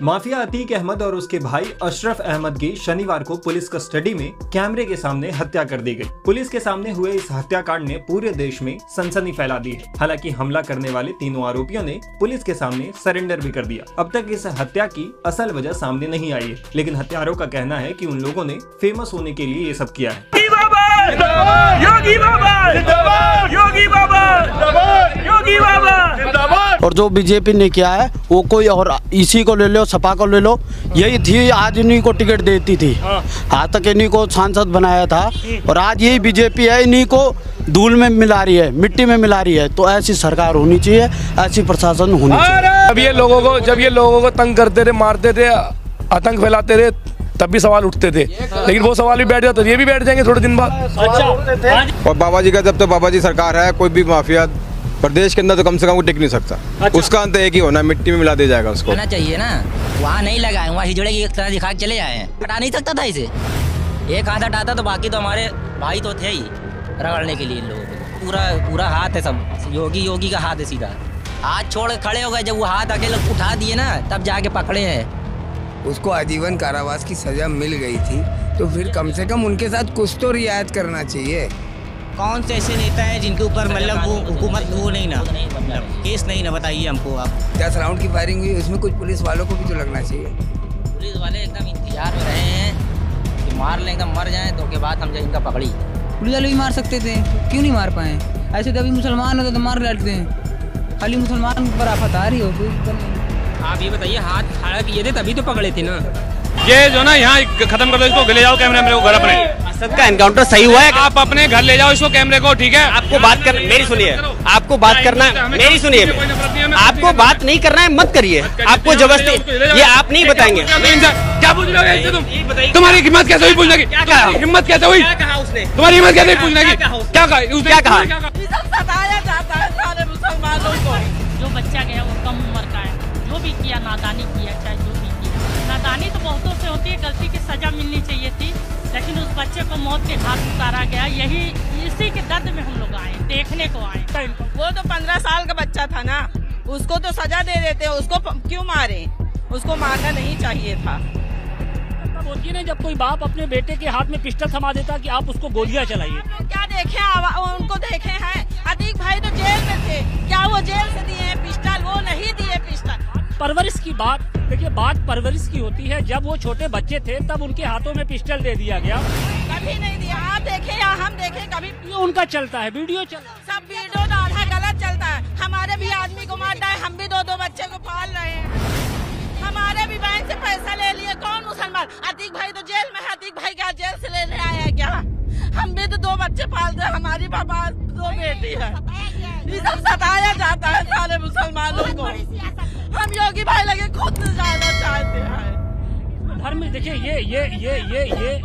Mafia Atiq Ahmad और उसके भाई अशरफ अहमद की शनिवार को पुलिस कस्टडी में कैमरे के सामने हत्या कर दी गई। पुलिस के सामने हुए इस हत्याकांड ने पूरे देश में सनसनी फैला दी है। हालांकि हमला करने वाले तीनों आरोपियों ने पुलिस के सामने सरेंडर भी कर दिया। अब तक इस हत्या की असल वजह सामने नहीं आई है, लेकिन हत्यारों का कहना है कि उन लोगों ने फेमस होने के लिए ये सब किया है। योगी बाबा, योगी बाबा, योगी बाबा। और जो बीजेपी ने किया है वो कोई और इसी को ले लो, सपा को ले लो, यही थी आज इन्हीं को टिकट देती थी। आज तक इन्हीं को सांसद बनाया था और आज यही बीजेपी है इन्हीं को धूल में मिला रही है, मिट्टी में मिला रही है। तो ऐसी सरकार होनी चाहिए, ऐसी प्रशासन होनी चाहिए। जब ये लोगों को तंग करते थे, मारते थे, आतंक फैलाते थे, तब भी सवाल उठते थे, लेकिन वो सवाल भी बैठ जाते, ये भी बैठ जाएंगे थोड़े दिन बाद। और बाबा जी का जब तक बाबा जी सरकार है, कोई भी माफिया प्रदेश के अंदर तो कम से कम वो टिक नहीं सकता। उसका अंत एक ही होना, मिट्टी में मिला दिया जाएगा उसको। होना चाहिए ना, वहाँ नहीं लगाए, वहाँ हिजड़े की तरह दिखा के चले आए। हटा नहीं सकता था इसे, एक हाथ हटाता तो बाकी तो हमारे भाई तो थे ही रगड़ने के लिए। इन लोगों को पूरा हाथ है, सब योगी का हाथ है सीधा। हाथ छोड़ खड़े हो गए, जब वो हाथ अकेले उठा दिए ना तब जाके पकड़े हैं। उसको आजीवन कारावास की सजा मिल गई थी, तो फिर कम से कम उनके साथ कुछ तो रियायत करना चाहिए। कौन से ऐसे नेता है जिनके ऊपर मतलब वो हुकूमत वो नहीं ना केस नहीं ना, बताइए हमको आप। 10 राउंड की फायरिंग हुई, उसमें कुछ पुलिस वालों को भी तो लगना चाहिए। पुलिस वाले एकदम इंतजार में रहे हैं कि मार लें, एकदम मर जाएं तो के बाद हम इनका पकड़ी। पुलिस वाले भी मार सकते थे, क्यों नहीं मार पाए? ऐसे तो अभी मुसलमान होते तो मार लेते हैं, खाली मुसलमान पर आफत आ रही हो। आप ये बताइए, हाथ खड़ा किए थे तभी तो पकड़े थे ना। ये जो ना यहाँ खत्म कर दो इसको, ले जाओ कैमरे में घर अपने। असद का एनकाउंटर सही हुआ है, आप अपने घर ले जाओ इसको कैमरे को, ठीक है। आपको बात कर, मेरी सुनिए, आपको बात करना है, मेरी सुनिए, आपको बात नहीं करना है मत करिए। आपको जबरदस्ती ये आप नहीं बताएंगे। क्या पूछ रहे हो तुम? तुम्हारी हिम्मत कैसे हुई पूछने की? हिम्मत कैसे हुई? तुम्हारी हिम्मत कैसे पूछने की? क्या कहा? सताया जाता है सारे मुसलमानों को। जो बच्चा गया वो कम उम्र का है, जो भी किया नादानी किया, चाहे जो भी किया। नादानी तो बहुतों से होती है, गलती की सजा मिलनी चाहिए थी, लेकिन उस बच्चे को मौत के घाट उतारा गया। इसी के दर्द में हम लोग आए, देखने को आए। वो तो 15 साल का बच्चा था ना, उसको तो सजा दे देते, उसको क्यों मारे? उसको मारना नहीं चाहिए था। तब होती है ना जब कोई बाप अपने बेटे के हाथ में पिस्टल थमा देता कि आप उसको गोलियां चलाइए। क्या देखे उनको देखे हैं? अतीक भाई तो जेल में थे, क्या वो जेल से दिए हैं पिस्टल? वो नहीं दिए पिस्टल। परवरिश की बात देखिए, बात परवरिश की होती है। जब वो छोटे बच्चे थे तब उनके हाथों में पिस्टल दे दिया गया, कभी नहीं दिया। आप देखे या हम देखे, कभी उनका चलता है वीडियो सब वीडियो तो आधा गलत चलता है। हमारे भी आदमी को मार डाले, हम भी 2 बच्चे को पाल रहे हैं। हमारे भी बैंक से पैसा ले लिए, कौन मुसलमान? अतीक भाई तो जेल में है, अतीक भाई क्या जेल से लेने आया है क्या? हम भी तो 2 बच्चे पालते हैं, हमारी पापा 2 बेटी है। ये सब सताया जाता है सारे मुसलमानों को। हम योगी भाई लगे खुद जाना चाहते हैं। धर्म देखिए,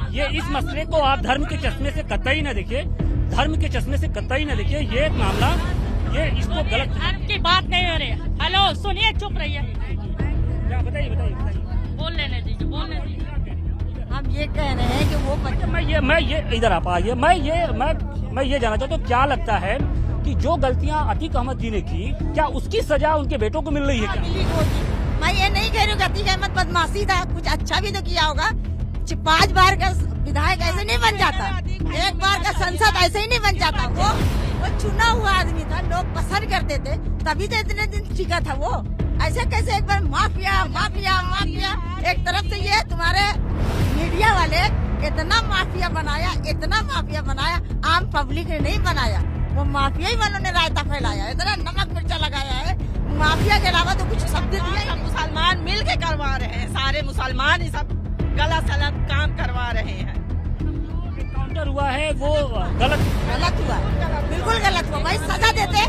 ये इस मसले को आप धर्म के चश्मे से कतई न देखिए, धर्म के चश्मे से कतई न देखिए। ये मामला ये इसको गलत, धर्म की बात नहीं हो रही। हेलो सुनिए, चुप रहिए, बताइए। बोल लेने दीजिए, बोलने दीजिए। हम ये कह रहे हैं कि वो बच्चे, मैं ये इधर आप आइए। मैं ये जानना चाहता हूँ, क्या लगता है कि जो गलतियां अतीक अहमद जी ने की, क्या उसकी सजा उनके बेटों को मिल रही है क्या? मैं ये नहीं कह रही हूँ अतीक अहमद बदमाशी था, कुछ अच्छा भी तो किया होगा। 5 बार का विधायक ऐसे नहीं बन जाता, 1 बार का संसद ऐसे ही नहीं बन जाता। वो चुना हुआ आदमी था, लोग पसंद करते थे, तभी तो इतने दिन टिका था वो। ऐसे कैसे एक बार माफिया माफिया माफिया? एक तरफ से ये तुम्हारे मीडिया वाले इतना माफिया बनाया, आम पब्लिक ने नहीं बनाया। वो माफिया ही वालों ने रायता फैलाया, इतना नमक मिर्चा लगाया है। माफिया के अलावा तो कुछ शब्द दिया। मुसलमान मिल के करवा रहे हैं, सारे मुसलमान ही सब गलत सलत काम करवा रहे हैं। काउंटर हुआ है वो गलत हुआ, बिल्कुल गलत हुआ भाई। सजा देते,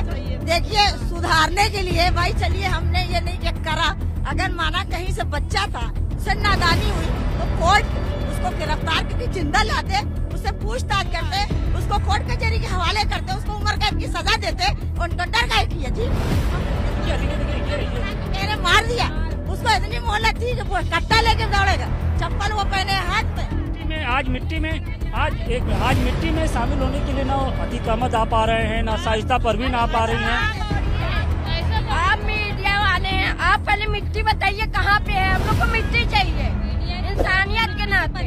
देखिए सुधारने के लिए भाई। चलिए हमने ये नहीं करा, अगर माना कहीं से बच्चा था, उससे नादानी हुई तो कोर्ट उसको गिरफ्तार करके जिंदा लाते, उससे पूछताछ करते, उसको कोर्ट कचहरी के हवाले करते, उसको उम्र कैद की सजा देते। उनको डर का किया जी, मैंने मार दिया उसको। इतनी मोहलत थी कि वो कट्टा लेके दौड़ेगा, चप्पल वो पहने हाथ में। आज मिट्टी में शामिल होने के लिए ना अतीक अहमद आ पा रहे हैं, ना शाइस्ता परवीन आ पा रही हैं। आप मीडिया वाले हैं, आप लोग पहले मिट्टी बताइए कहाँ पे है, हम लोग को मिट्टी चाहिए इंसानियत के नाते।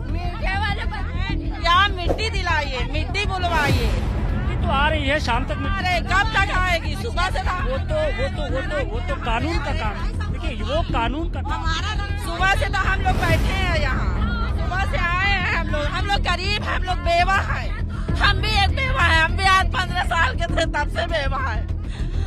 मीडिया वाले यहाँ मिट्टी दिलाइए, मिट्टी बुलवाइए। तो आ रही है शाम तक। अरे कब तक आएगी? सुबह से वो तो कानून का काम है। देखिए वो कानून का काम। सुबह से तो हम लोग बैठे हैं यहाँ, सुबह से आए हैं हम लोग गरीब हैं, हम लोग बेवा हैं। हम भी एक बेवा है, हम भी आज 15 साल के थे तब से बेवा है।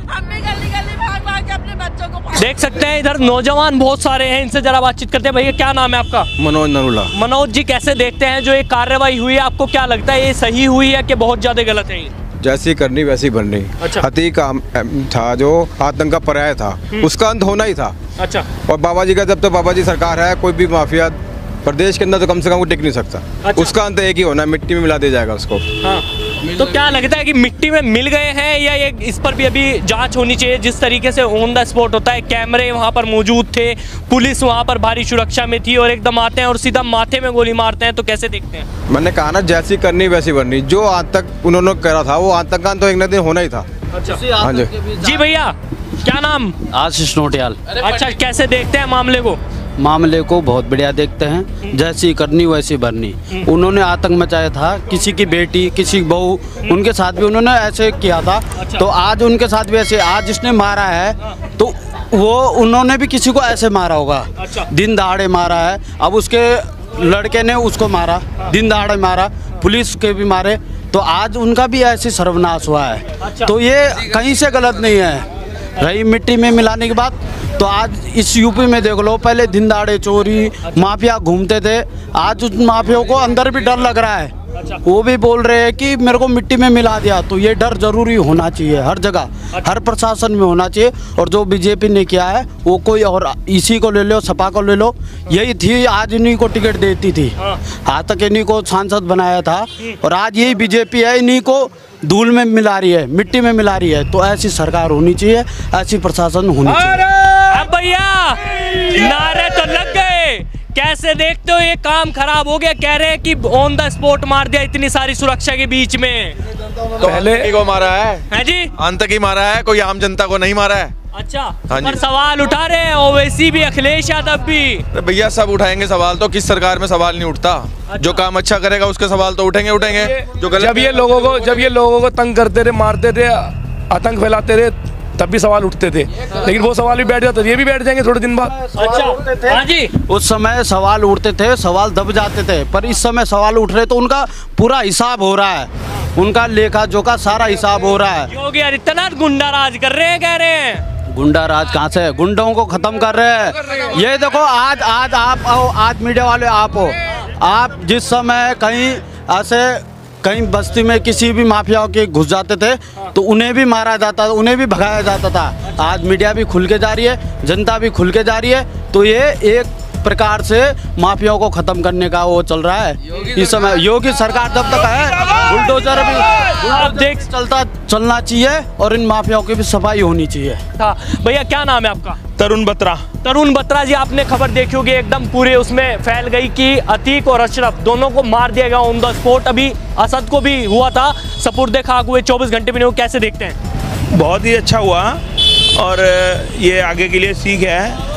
हम भी गली गली भाग भाग के अपने बच्चों को देख सकते हैं। इधर नौजवान बहुत सारे हैं, इनसे जरा बातचीत करते हैं। भैया क्या नाम है आपका? मनोज नरूला। मनोज जी, कैसे देखते हैं जो ये कार्रवाई हुई है, आपको क्या लगता है ये सही हुई है कि बहुत ज्यादा गलत है? जैसी करनी वैसी बननी। अच्छा। हती काम था जो आतंक का पर्याय था, उसका अंत होना ही था। अच्छा। और बाबा जी का जब तो बाबा जी सरकार है, कोई भी माफिया प्रदेश के अंदर तो कम से कम वो टिक नहीं सकता। अच्छा। उसका अंत एक ही होना, मिट्टी में मिला दिया जाएगा उसको। हाँ। तो क्या लगता है कि मिट्टी में मिल गए हैं या ये इस पर भी अभी जांच होनी चाहिए? जिस तरीके से ऑन द स्पॉट होता है, कैमरे वहां पर मौजूद थे, पुलिस वहां पर भारी सुरक्षा में थी और एकदम आते हैं और सीधा माथे में गोली मारते हैं, तो कैसे देखते हैं? मैंने कहा ना, जैसी करनी वैसी बननी। जो आतंक उन्होंने करा था, वो आतंक का तो एक न दिन होना ही था। अच्छा। हाँ जी जी भैया, क्या नाम? आशीष नोटियाल। अच्छा, कैसे देखते हैं मामले को? मामले को बहुत बढ़िया देखते हैं, जैसी करनी वैसी भरनी। उन्होंने आतंक मचाया था, किसी की बेटी, किसी की बहू, उनके साथ भी उन्होंने ऐसे किया था। तो आज उनके साथ भी ऐसे, आज जिसने मारा है तो वो उन्होंने भी किसी को ऐसे मारा होगा। दिन दहाड़े मारा है। अब उसके लड़के ने उसको मारा, दिन दहाड़े मारा, पुलिस के भी मारे, तो आज उनका भी ऐसे सर्वनाश हुआ है। तो ये कहीं से गलत नहीं है। रही मिट्टी में मिलाने की बात, तो आज इस यूपी में देख लो, पहले दिन दहाड़े चोरी माफिया घूमते थे, आज उन माफियाओं को अंदर भी डर लग रहा है। वो भी बोल रहे हैं कि मेरे को मिट्टी में मिला दिया। तो ये डर जरूरी होना चाहिए हर जगह, हर प्रशासन में होना चाहिए। और जो बीजेपी ने किया है वो कोई और, इसी को ले लो, सपा को ले लो, यही थी आज इन्हीं को टिकट देती थी। आज तक इन्हीं को सांसद बनाया था और आज यही बीजेपी है, इन्हीं को धूल में मिला रही है, मिट्टी में मिला रही है। तो ऐसी सरकार होनी चाहिए, ऐसी प्रशासन होनी चाहिए। अब भैया नारे तो लग गए, कैसे देखते हो ये काम खराब हो गया? कह रहे हैं कि ऑन द स्पॉट मार दिया इतनी सारी सुरक्षा के बीच में। तो पहले को मारा है जी, अंत की मारा है, कोई आम जनता को नहीं मारा है। अच्छा। हाँ, पर सवाल उठा रहे हैं ओवैसी भी, अखिलेश यादव भी। भैया सब उठाएंगे सवाल, तो किस सरकार में सवाल नहीं उठता? अच्छा। जो काम अच्छा करेगा उसके सवाल तो उठेंगे। जो गलत, जब ये लोगों को तंग करते थे, मारते थे, आतंक फैलाते थे, तब भी सवाल उठते थे। लेकिन वो सवाल भी बैठ जाते थे, ये भी बैठ जाएंगे थोड़े दिन बाद। अच्छा। हाँ जी, उस समय सवाल उठते थे, सवाल दब जाते थे, पर इस समय सवाल उठ रहे तो उनका पूरा हिसाब हो रहा है, उनका लेखा जोखा सारा हिसाब हो रहा है। योगी आदित्यनाथ गुंडा राज कर रहे हैं, कह रहे हैं। गुंडा राज कहाँ से? गुंडों को खत्म कर रहे हैं। ये देखो, आज आप आओ, आज मीडिया वाले आप हो, आप जिस समय कहीं ऐसे कहीं बस्ती में किसी भी माफियाओं के घुस जाते थे तो उन्हें भी मारा जाता था, उन्हें भी भगाया जाता था। आज मीडिया भी खुल के जा रही है, जनता भी खुल के जा रही है। तो ये एक प्रकार से माफियाओं को खत्म करने का वो चल रहा है इस समय। योगी सरकार जब तक है, बुलडोजर भी देख चलना चाहिए और इन माफियाओं की भी सफाई होनी चाहिए। भैया क्या नाम है आपका? तरुण बत्रा। तरुण बत्रा जी, आपने खबर देखी होगी, एकदम पूरे उसमें फैल गई कि अतीक और अशरफ दोनों को मार दिया गया ऑन द स्पॉट। अभी असद को भी हुआ था, सपुर्दे खाक हुए, 24 घंटे भी नहीं हुए। कैसे देखते हैं? बहुत ही अच्छा हुआ और ये आगे के लिए सीख है।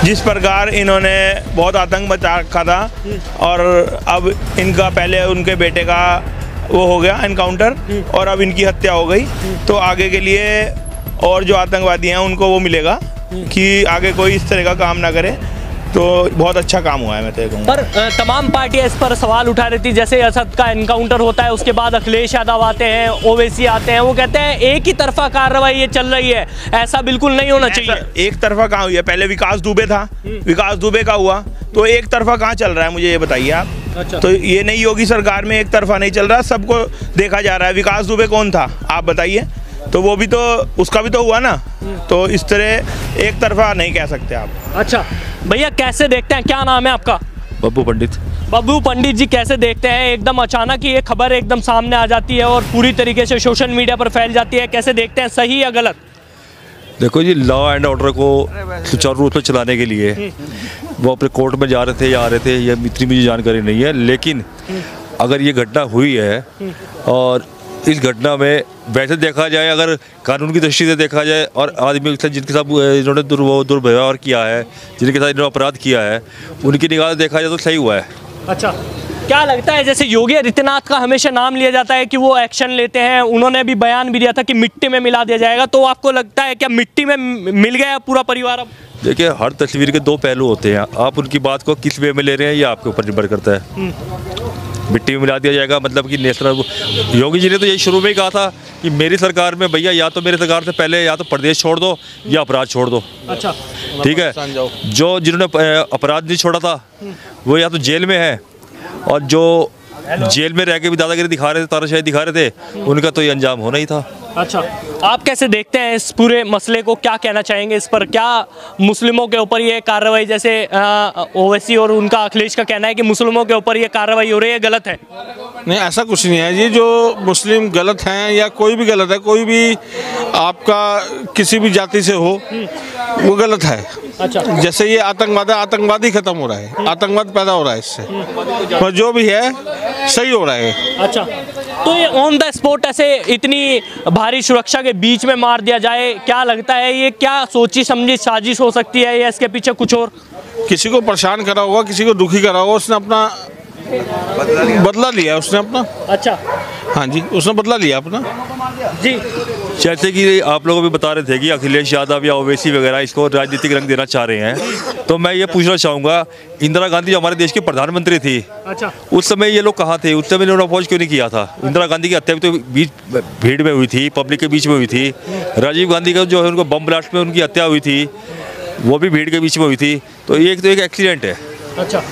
जिस प्रकार इन्होंने बहुत आतंक मचा रखा था और अब इनका, पहले उनके बेटे का वो हो गया एनकाउंटर और अब इनकी हत्या हो गई, तो आगे के लिए और जो आतंकवादी हैं उनको वो मिलेगा कि आगे कोई इस तरह का काम ना करे। तो बहुत अच्छा काम हुआ है, मैं तो कहूँगा। पर तमाम पार्टियां इस पर सवाल उठा रही थी, जैसे असद का एनकाउंटर होता है, उसके बाद अखिलेश यादव आते हैं, ओवैसी आते हैं, वो कहते हैं एक ही तरफा कार्रवाई ये चल रही है, ऐसा बिल्कुल नहीं होना चाहिए। एक तरफा कहाँ हुई है? पहले विकास दुबे था, विकास दुबे का हुआ, तो एक तरफा कहाँ चल रहा है, मुझे ये बताइए आप। अच्छा। तो ये नई योगी सरकार में एक तरफा नहीं चल रहा, सबको देखा जा रहा है। विकास दुबे कौन था आप बताइए? तो वो भी तो, उसका भी तो हुआ ना। तो इस तरह एक तरफा नहीं कह सकते आप। अच्छा भैया, कैसे देखते हैं? क्या नाम है आपका? बब्बू पंडित। बब्बू पंडित जी, कैसे देखते हैं एकदम अचानक ये खबर एकदम सामने आ जाती है और पूरी तरीके से सोशल मीडिया पर फैल जाती है, कैसे देखते हैं, सही या गलत? देखो जी, लॉ एंड ऑर्डर को सुचारू रूप से चलाने के लिए वो अपने कोर्ट में जा रहे थे या आ रहे थे, या इतनी मुझे जानकारी नहीं है, लेकिन अगर ये घटना हुई है और इस घटना में वैसे देखा जाए, अगर कानून की दृष्टि से देखा जाए और आदमी के साथ जिनके साथ इन्होंने दुर्व्यवहार किया है, जिनके साथ इन्होंने अपराध किया है, उनकी निगाह से देखा जाए तो सही हुआ है। अच्छा, क्या लगता है, जैसे योगी आदित्यनाथ का हमेशा नाम लिया जाता है कि वो एक्शन लेते हैं, उन्होंने भी बयान भी दिया था कि मिट्टी में मिला दिया जाएगा, तो आपको लगता है क्या मिट्टी में मिल गया पूरा परिवार? अब देखिए, हर तस्वीर के दो पहलू होते हैं, आप उनकी बात को किस वे में ले रहे हैं ये आपके ऊपर निर्भर करता है। मिट्टी में मिला दिया जाएगा मतलब कि नेशनल, योगी जी ने तो यही शुरू में ही कहा था कि मेरी सरकार में भैया या तो मेरी सरकार से पहले या तो प्रदेश छोड़ दो या अपराध छोड़ दो। अच्छा, ठीक है, जो जिन्होंने अपराध नहीं छोड़ा था वो या तो जेल में है, और जो जेल में रह के भी दादागिरी दिखा रहे थे, तानाशाही दिखा रहे थे, उनका तो ये अंजाम होना ही था। अच्छा, आप कैसे देखते हैं इस पूरे मसले को, क्या कहना चाहेंगे इस पर? क्या मुस्लिमों के ऊपर ये कार्रवाई, जैसे ओवैसी और उनका अखिलेश का कहना है कि मुस्लिमों के ऊपर ये कार्रवाई हो रही है, गलत है? नहीं, ऐसा कुछ नहीं है जी। जो मुस्लिम गलत हैं या कोई भी गलत है, कोई भी आपका किसी भी जाति से हो वो गलत है। अच्छा, जैसे ये आतंकवाद है, आतंकवाद खत्म हो रहा है, आतंकवाद पैदा हो रहा है इससे, पर जो भी है सही हो रहा है। अच्छा, तो ये ऑन द स्पॉट ऐसे इतनी भारी सुरक्षा के बीच में मार दिया जाए, क्या लगता है ये क्या सोची समझी साजिश हो सकती है या इसके पीछे कुछ और? किसी को परेशान करा होगा, किसी को दुखी करा होगा, उसने अपना बदला लिया उसने अपना। अच्छा, हाँ जी, उसने बदला लिया अपना जी। जैसे कि आप लोगों भी बता रहे थे कि अखिलेश यादव या ओवैसी वगैरह इसको राजनीतिक रंग देना चाह रहे हैं, तो मैं ये पूछना चाहूँगा, इंदिरा गांधी जो हमारे देश की प्रधानमंत्री थी, अच्छा, उस समय ये लोग कहाँ थे? उस समय इन्होंने अपोज क्यों नहीं किया था? इंदिरा गांधी की हत्या भी तो भीड़ में हुई थी, पब्लिक के बीच में हुई थी। राजीव गांधी का जो है उनको बम ब्लास्ट में उनकी हत्या हुई थी, वो भी भीड़ के बीच में हुई थी। तो ये एक एक्सीडेंट है। अच्छा।